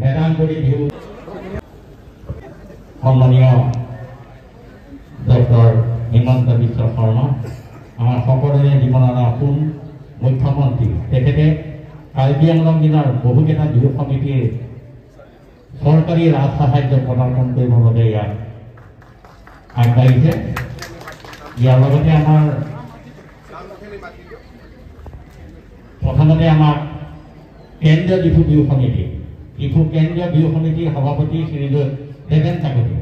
মেদানগুৰি বিহু সন্মানীয় ডক্টৰ হিমন্ত বিশ্ব শৰ্মা আমাৰ সকলোৰে জীৱনৰ আপোন মুখ্যমন্ত্ৰী তেখেতে কাৰ্বি আংলং জিলাৰ বহুকেইটা বিহু সমিতিৰ চৰকাৰী ৰাজ সাহায্য প্ৰদান কৰিবৰ বাবে ইয়াত আগবাঢ়িছে। ইয়াৰ লগতে আমাৰ প্ৰথমতে আমাৰ কেন্দ্ৰীয় বিহু সমিতি কেন্দ্ৰীয় বিহু সমিতিৰ সভাপতি শ্ৰীযুত দেৱেন কাকতি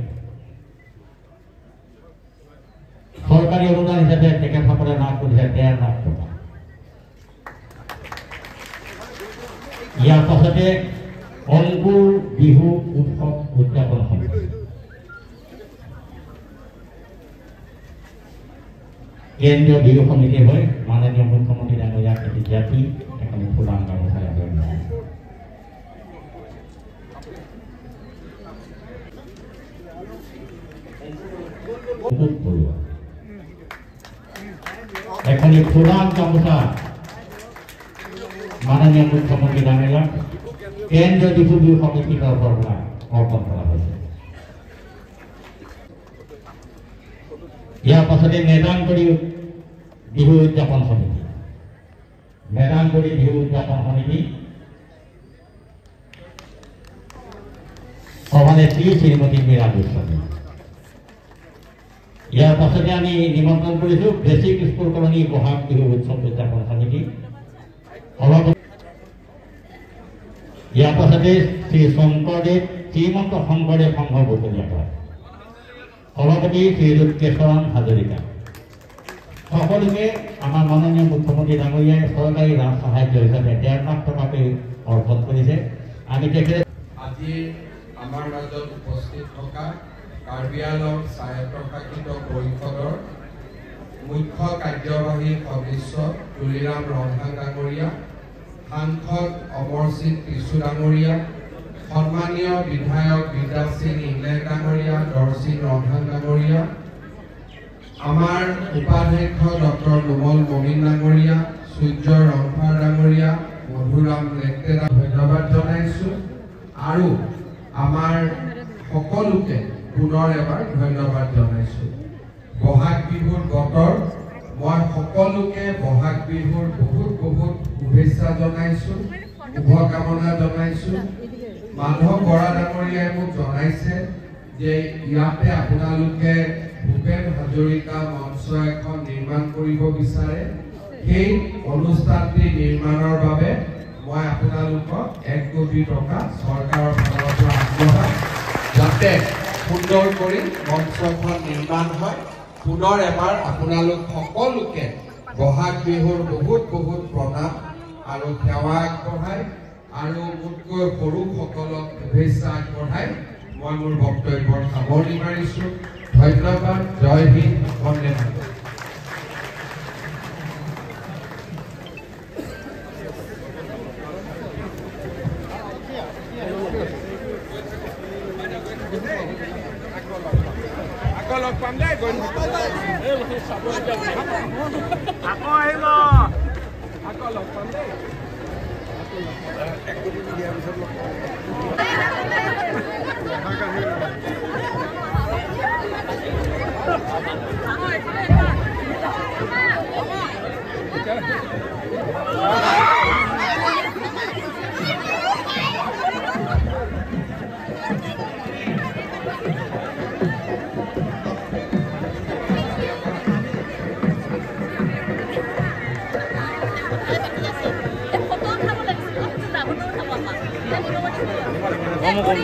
চৰকাৰী অনুদান হিচাপে তেখেতসকলে লাভ কৰিছে 13 লাখ টকা। ইয়াৰ পাছতে অংকুৰ বিহু উৎসৱ উদযাপন সমিতি কেন্দ্ৰীয় বিহু সমিতি হৈ মাননীয় মুখ্যমন্ত্ৰী ডাঙৰীয়াক এটি জাতি এখন ফুলাম গামোচা এখনি ফুলাম গামোচা মাননীয় মুখ্যমন্ত্ৰী ডাঙৰীয়াক কেন্দ্ৰীয় বিহু সমিতিৰ তৰফৰ পৰা অৰ্পণ কৰা হৈছে। ইয়াৰ পাছতে মেদানগুৰি বিহু উদযাপন সমিতি সভানেত্ৰী শ্ৰীমতী মীৰা গোস্বামী। ইয়াৰ পাছতে আমি নিমন্ত্ৰণ কৰিছোঁ basic school colony Bohag Bihu উৎসৱ উদযাপন সমিতি। ইয়াৰ পাছতে শ্ৰীমন্ত শংকৰদেৱ সংঘ বটলীয়া কৰা সভাপতি শ্ৰীযুত কেশৰণ হাজৰিকা। সকলোকে আমাৰ মাননীয় মুখ্যমন্ত্ৰী ডাঙৰীয়াই চৰকাৰী ৰাজ সাহায্য হিচাপে 13 লাখ টকাকৈ অৰ্পণ কৰিছে। আমি তেখেতে আজি আমাৰ মাজত উপস্থিত থকা কাৰ্বি আংলং স্বায়ত্তশাসিত পৰিষদৰ মুখ্য কাৰ্যবাহী সদস্য তুলিৰাম ৰন্ধা ডাঙৰীয়া, সাংসদ অমৰজিৎ কিছু ডাঙৰীয়া, সন্মানীয় বিধায়ক বিদ্যা সিং ইংলেক ডাঙৰীয়া, দৰ্শী ৰন্ধা ডাঙৰীয়া, আমাৰ উপাধ্যক্ষ ডক্টৰ নোমল মমিন ডাঙৰীয়া, সূৰ্য ৰংফাৰ ডাঙৰীয়া, মধুৰাম লেকটেৰা ধন্যবাদ জনাইছোঁ আৰু আমাৰ সকলোকে পুনৰ এবাৰ ধন্যবাদ জনাইছোঁ। বহাগ বিহুৰ বতৰ, মই সকলোকে বহাগ বিহুৰ বহুত বহুত শুভেচ্ছা জনাইছোঁ, শুভকামনা জনাইছোঁ। মাধৱ বৰা ডাঙৰীয়াই মোক জনাইছে যে ইয়াতে আপোনালোকে ভূপেন হাজৰিকা মঞ্চ এখন নিৰ্মাণ কৰিব বিচাৰে। সেই অনুষ্ঠানটি নিৰ্মাণৰ বাবে মই আপোনালোকক 1 কোটি টকা চৰকাৰৰ ফালৰ পৰা আগবঢ়াম যাতে সুন্দৰ কৰি মঞ্চখন নিৰ্মাণ হয়। পুনৰ এবাৰ আপোনালোক সকলোকে বহাগ বিহুৰ বহুত বহুত প্ৰণাম আৰু সেৱা আগবঢ়াই আৰু মোতকৈ সৰুসকলক শুভেচ্ছা আগবঢ়াই মই মোৰ বক্তব্যৰ সামৰণি মাৰিছোঁ। ধন্যবাদ। জয় হিন্দ, বন্দে মাতৰম। Vamos.